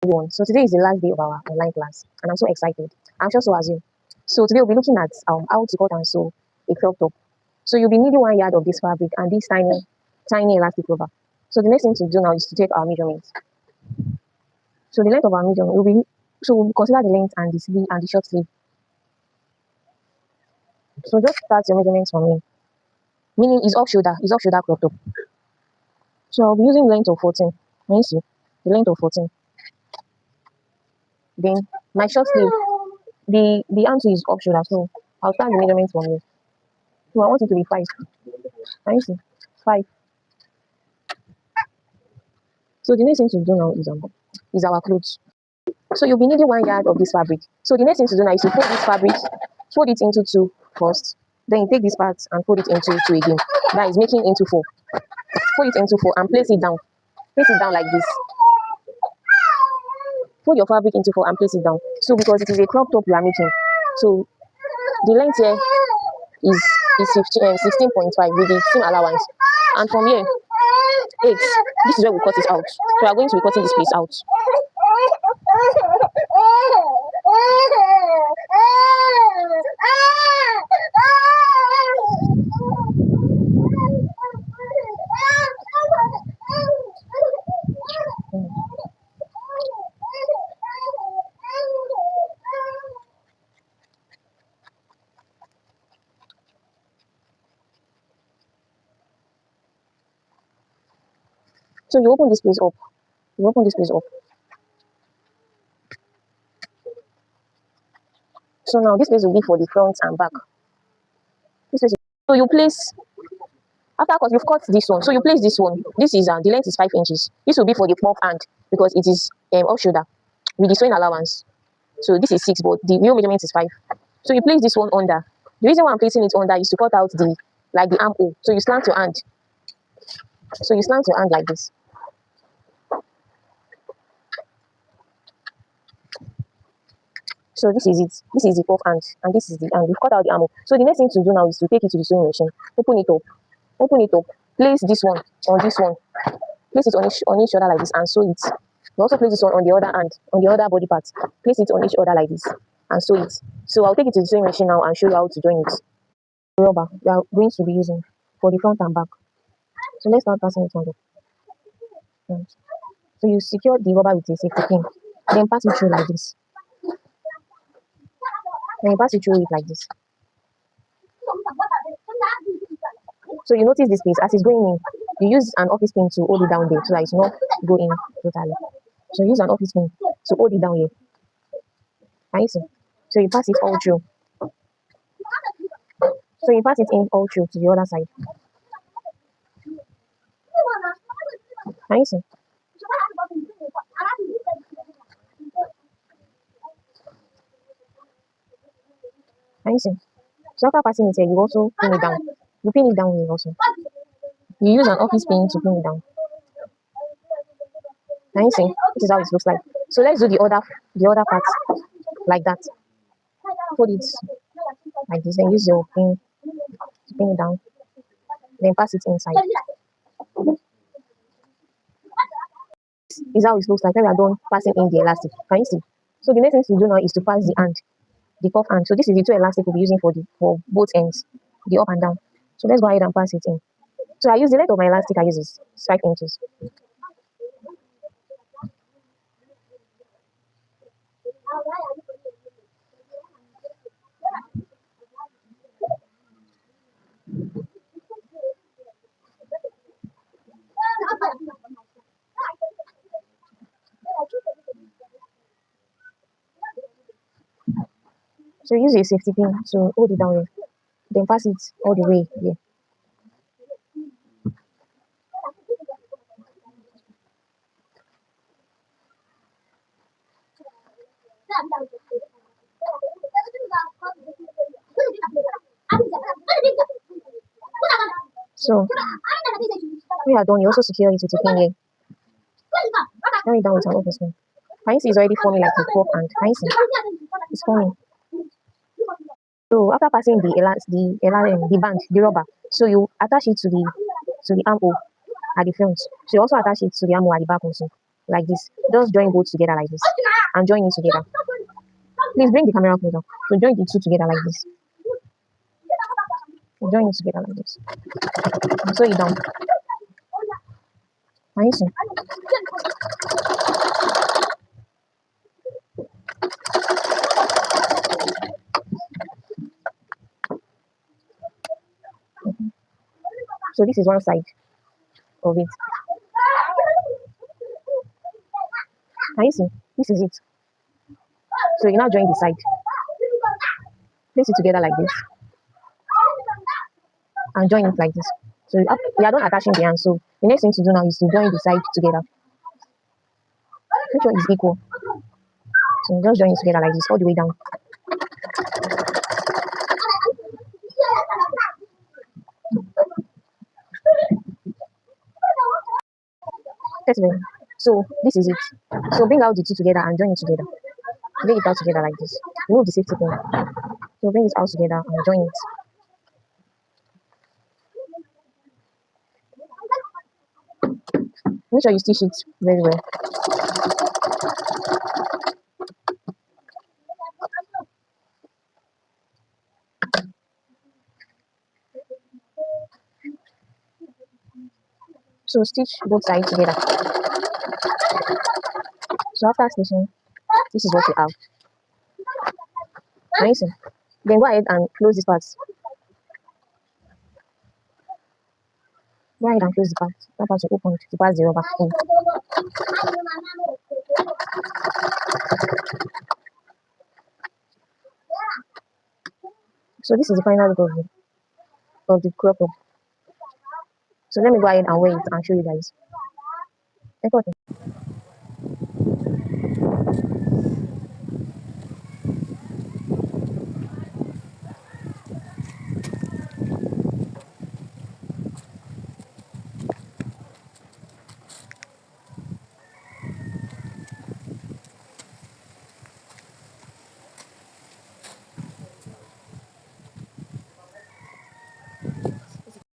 Everyone. So today is the last day of our online class, and I'm so excited. I'm sure so as you. So today we'll be looking at how to cut and sew a crop top. So you'll be needing 1 yard of this fabric and this tiny elastic rubber. So the next thing to do now is to take our measurements. So the length of our measurement will be, so we'll consider the length and the sleeve and the short sleeve. So just start your measurements from here. Meaning is off shoulder crop top. So I'll be using length of 14. Can you see? The length of 14. Then my short sleeve, the answer is off shoulder, so I'll start the measurements from here. So I want it to be 5. Can you see? 5. So the next thing to do now is our clothes. So you'll be needing 1 yard of this fabric. So the next thing to do now is to fold this fabric, fold it into 2 first. Then you take this part and fold it into 2 again. That is making into 4. Fold it into 4 and place it down. Place it down like this. Fold your fabric into 4 and place it down. So because it is a crop top you are making, so the length here is 16.5 with the seam allowance, and from here 8. This is where we cut it out. So we are going to be cutting this piece out. So you open this place up. You open this place up. So now this place will be for the front and back. This is, so you place, after course you've cut this one. So you place this one. This is the length is 5 inches. This will be for the puff hand because it is off shoulder with the sewing allowance. So this is 6, but the real measurement is 5. So you place this one under. The reason why I'm placing it under is to cut out the armhole. So you slant your hand. So you slant your hand like this. So this is it. This is the puff hand, and this is the hand. We've cut out the armhole. So the next thing to do now is to take it to the sewing machine. Open it up. Open it up. Place this one on this one. Place it on each other like this and sew it. You also place this one on the other hand, on the other body part. Place it on each other like this and sew it. So I'll take it to the sewing machine now and show you how to join it. Rubber we are going to be using for the front and back. So let's start passing it on. So you secure the rubber with a safety pin. Then pass it through like this. Then you pass it through it like this. So you notice this place as it's going in, you use an office pin to hold it down there so that it's not go in totally. So use an office pin to hold it down here. Can you see? So you pass it all through. So you pass it in all through to the other side. Can you see? Can you see? So after passing it here, you also pin it down. You pin it down here also. You use an office pin to pin it down. Can you see? This is how it looks like. So let's do the other part like that. Fold it like this. Then use your pin to pin it down. Then pass it inside. This is how it looks like when we are done passing in the elastic. Can you see? So the next thing to do now is to pass the hand. The cuff hand. So this is the 2 elastic we'll be using for both ends, the up and down. So let's go ahead and pass it in. So I use the length of my elastic. I use is 5 inches. So use a safety pin to hold it down here. Then pass it all the way here. So we are done. You also secure it with a pin here. Turn it down with an office pin. Can you see it's already forming like a cup and can you see? It's forming. So after passing the band, the rubber, so you attach it to the armhole at the front. So you also attach it to the armhole at the back also. like this. Just join both together like this and join it together. Please bring the camera closer. So join the two together like this. Join it together like this. And sew it down. Can you see? So this is one side of it. Can you see? This is it. So you now join the side. Place it together like this and join it like this. So we are done attaching the hand. So the next thing to do now is to join the side together. Make sure it's equal. So just join it together like this all the way down. That's it. So this is it. So bring out the two together and join it together. Bring it out together like this. Remove the safety pin. So bring it out together and join it. Make sure you stitch it very well. So stitch both sides together. So after stitching, this is what you have. Can you see? Then go ahead and close this part. Go ahead and close the part. That part will open to pass the rubber in. So this is the final look of the crop top. So let me go ahead and wear it and show you guys. Important.